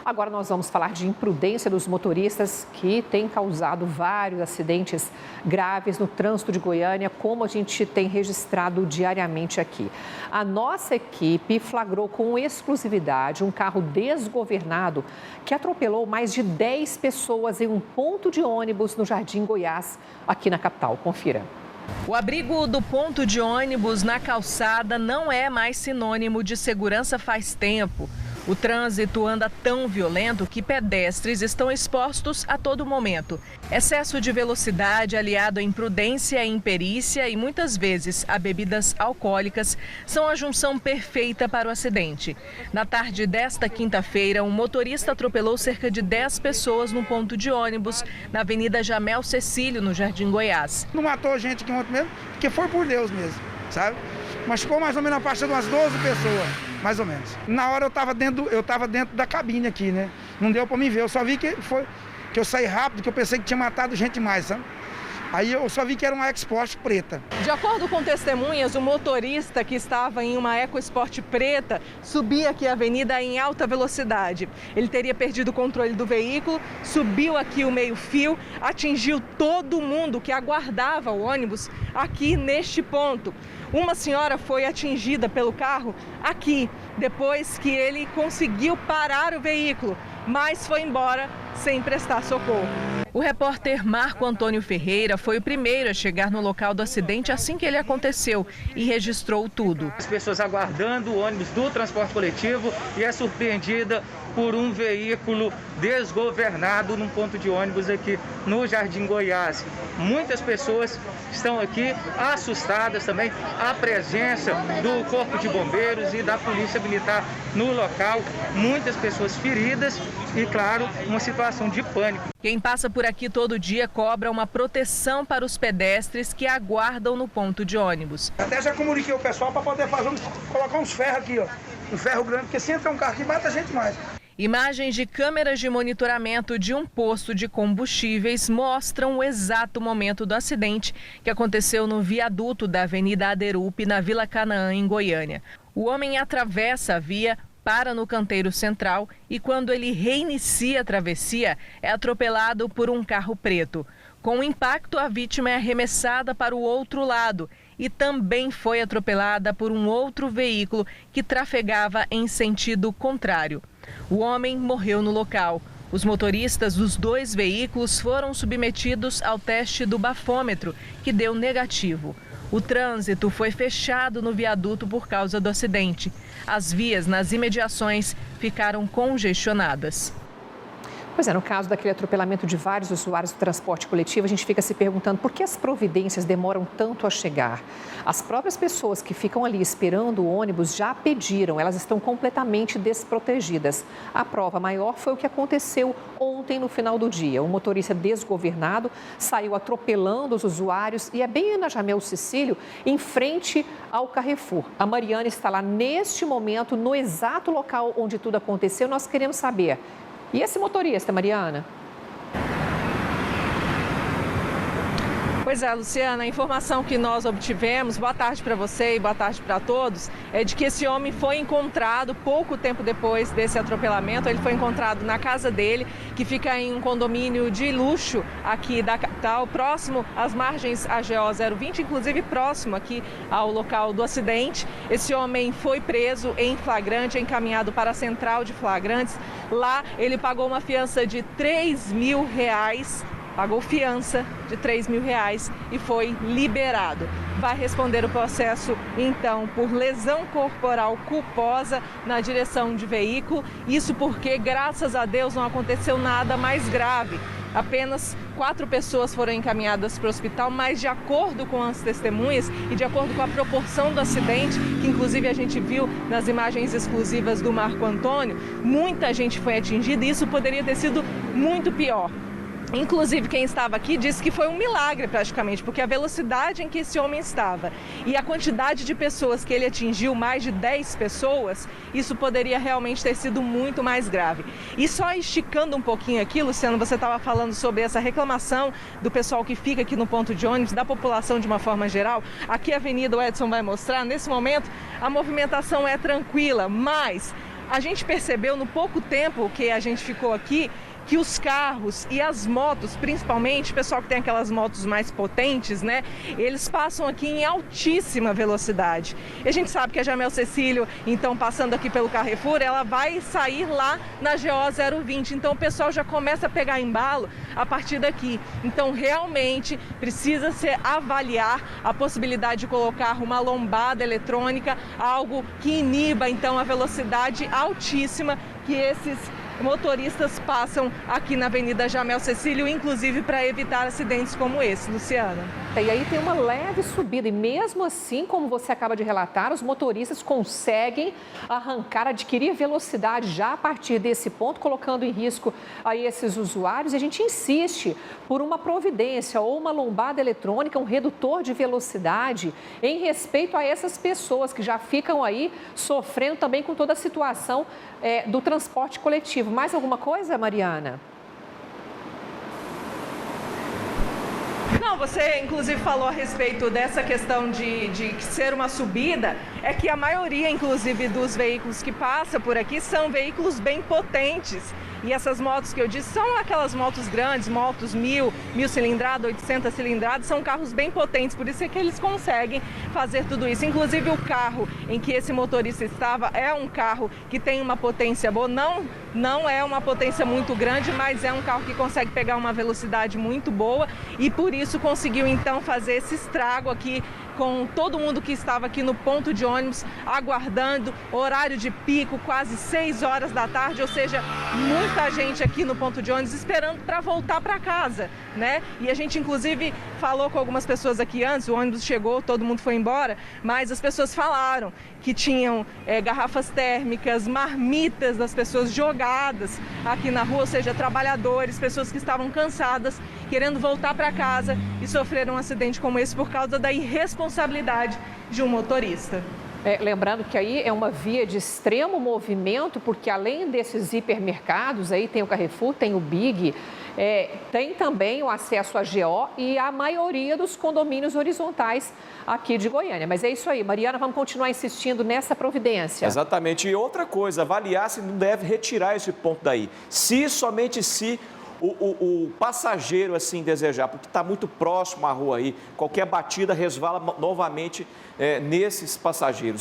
Agora nós vamos falar de imprudência dos motoristas que tem causado vários acidentes graves no trânsito de Goiânia, como a gente tem registrado diariamente aqui. A nossa equipe flagrou com exclusividade um carro desgovernado que atropelou mais de 10 pessoas em um ponto de ônibus no Jardim Goiás, aqui na capital. Confira. O abrigo do ponto de ônibus na calçada não é mais sinônimo de segurança faz tempo. O trânsito anda tão violento que pedestres estão expostos a todo momento. Excesso de velocidade aliado à imprudência e imperícia e muitas vezes a bebidas alcoólicas são a junção perfeita para o acidente. Na tarde desta quinta-feira, um motorista atropelou cerca de 10 pessoas no ponto de ônibus na Avenida Jamel Cecílio, no Jardim Goiás. Não matou gente aqui ontem mesmo, porque foi por Deus mesmo, sabe? Mas ficou mais ou menos a faixa de umas 12 pessoas, mais ou menos. Na hora eu estava dentro da cabine aqui, né? Não deu para me ver, eu só vi que eu saí rápido, que eu pensei que tinha matado gente mais, sabe? Aí eu só vi que era uma EcoSport preta. De acordo com testemunhas, o motorista que estava em uma EcoSport preta subia aqui a avenida em alta velocidade. Ele teria perdido o controle do veículo, subiu aqui o meio-fio, atingiu todo mundo que aguardava o ônibus aqui neste ponto. Uma senhora foi atingida pelo carro aqui, depois que ele conseguiu parar o veículo, mas foi embora sem prestar socorro. O repórter Marco Antônio Ferreira foi o primeiro a chegar no local do acidente assim que ele aconteceu e registrou tudo. As pessoas aguardando o ônibus do transporte coletivo e é surpreendida por um veículo desgovernado num ponto de ônibus aqui no Jardim Goiás. Muitas pessoas estão aqui assustadas também. A presença do Corpo de Bombeiros e da Polícia Militar no local. Muitas pessoas feridas e, claro, uma situação de pânico. Quem passa por aqui todo dia cobra uma proteção para os pedestres que aguardam no ponto de ônibus. Até já comuniquei o pessoal para poder colocar uns ferros aqui, ó. Um ferro grande, porque se entrar um carro aqui, mata a gente mais. Imagens de câmeras de monitoramento de um posto de combustíveis mostram o exato momento do acidente que aconteceu no viaduto da Avenida Aderup, na Vila Canaã, em Goiânia. O homem atravessa a via, para no canteiro central e quando ele reinicia a travessia, é atropelado por um carro preto. Com o impacto, a vítima é arremessada para o outro lado e também foi atropelada por um outro veículo que trafegava em sentido contrário. O homem morreu no local. Os motoristas dos dois veículos foram submetidos ao teste do bafômetro, que deu negativo. O trânsito foi fechado no viaduto por causa do acidente. As vias nas imediações ficaram congestionadas. Pois é, no caso daquele atropelamento de vários usuários do transporte coletivo, a gente fica se perguntando por que as providências demoram tanto a chegar. As próprias pessoas que ficam ali esperando o ônibus já pediram, elas estão completamente desprotegidas. A prova maior foi o que aconteceu ontem no final do dia. Um motorista desgovernado saiu atropelando os usuários e é bem na Jamel Cecílio, em frente ao Carrefour. A Mariana está lá neste momento, no exato local onde tudo aconteceu. Nós queremos saber. E esse motorista, Mariana? Pois é, Luciana, a informação que nós obtivemos, boa tarde para você e boa tarde para todos, é de que esse homem foi encontrado pouco tempo depois desse atropelamento. Ele foi encontrado na casa dele, que fica em um condomínio de luxo aqui da capital, próximo às margens AGO 020, inclusive próximo aqui ao local do acidente. Esse homem foi preso em flagrante, encaminhado para a central de flagrantes. Lá ele pagou uma fiança de R$3.000. Pagou fiança de R$3.000 e foi liberado. Vai responder o processo, então, por lesão corporal culposa na direção de veículo. Isso porque, graças a Deus, não aconteceu nada mais grave. Apenas 4 pessoas foram encaminhadas para o hospital, mas de acordo com as testemunhas e de acordo com a proporção do acidente, que inclusive a gente viu nas imagens exclusivas do Marco Antônio, muita gente foi atingida e isso poderia ter sido muito pior. Inclusive, quem estava aqui disse que foi um milagre praticamente, porque a velocidade em que esse homem estava e a quantidade de pessoas que ele atingiu, mais de 10 pessoas, isso poderia realmente ter sido muito mais grave. E só esticando um pouquinho aqui, Luciano, você estava falando sobre essa reclamação do pessoal que fica aqui no ponto de ônibus, da população de uma forma geral. Aqui a avenida, o Edson vai mostrar, nesse momento a movimentação é tranquila, mas a gente percebeu no pouco tempo que a gente ficou aqui que os carros e as motos, principalmente, o pessoal que tem aquelas motos mais potentes, né? Eles passam aqui em altíssima velocidade. E a gente sabe que a Jamel Cecílio, então, passando aqui pelo Carrefour, ela vai sair lá na GO 020. Então, o pessoal já começa a pegar embalo a partir daqui. Então, realmente, precisa se avaliar a possibilidade de colocar uma lombada eletrônica, algo que iniba, então, a velocidade altíssima que esses motoristas passam aqui na Avenida Jamel Cecílio, inclusive para evitar acidentes como esse, Luciana. E aí tem uma leve subida e mesmo assim, como você acaba de relatar, os motoristas conseguem arrancar, adquirir velocidade já a partir desse ponto, colocando em risco aí esses usuários. E a gente insiste por uma providência ou uma lombada eletrônica, um redutor de velocidade em respeito a essas pessoas que já ficam aí sofrendo também com toda a situação do transporte coletivo. Mais alguma coisa, Mariana? Não, você inclusive falou a respeito dessa questão de ser uma subida, é que a maioria, inclusive, dos veículos que passam por aqui são veículos bem potentes. E essas motos que eu disse são aquelas motos grandes, motos 1000 cilindradas, 800 cilindradas, são carros bem potentes, por isso é que eles conseguem fazer tudo isso. Inclusive o carro em que esse motorista estava é um carro que tem uma potência boa, não é uma potência muito grande, mas é um carro que consegue pegar uma velocidade muito boa e por isso conseguiu então fazer esse estrago aqui com todo mundo que estava aqui no ponto de ônibus, aguardando, horário de pico, quase 6 horas da tarde, ou seja, muita gente aqui no ponto de ônibus esperando para voltar para casa, né? E a gente, inclusive, falou com algumas pessoas aqui antes, o ônibus chegou, todo mundo foi embora, mas as pessoas falaram que tinham garrafas térmicas, marmitas das pessoas jogadas aqui na rua, ou seja, trabalhadores, pessoas que estavam cansadas, querendo voltar para casa e sofreram um acidente como esse por causa da irresponsabilidade de um motorista. Lembrando que aí é uma via de extremo movimento, porque além desses hipermercados, aí tem o Carrefour, tem o Big, tem também o acesso à GO e a maioria dos condomínios horizontais aqui de Goiânia. Mas é isso aí, Mariana, vamos continuar insistindo nessa providência. Exatamente. E outra coisa, avaliar se não deve retirar esse ponto daí. Somente se o passageiro assim desejar, porque está muito próximo à rua aí, qualquer batida resvala novamente nesses passageiros.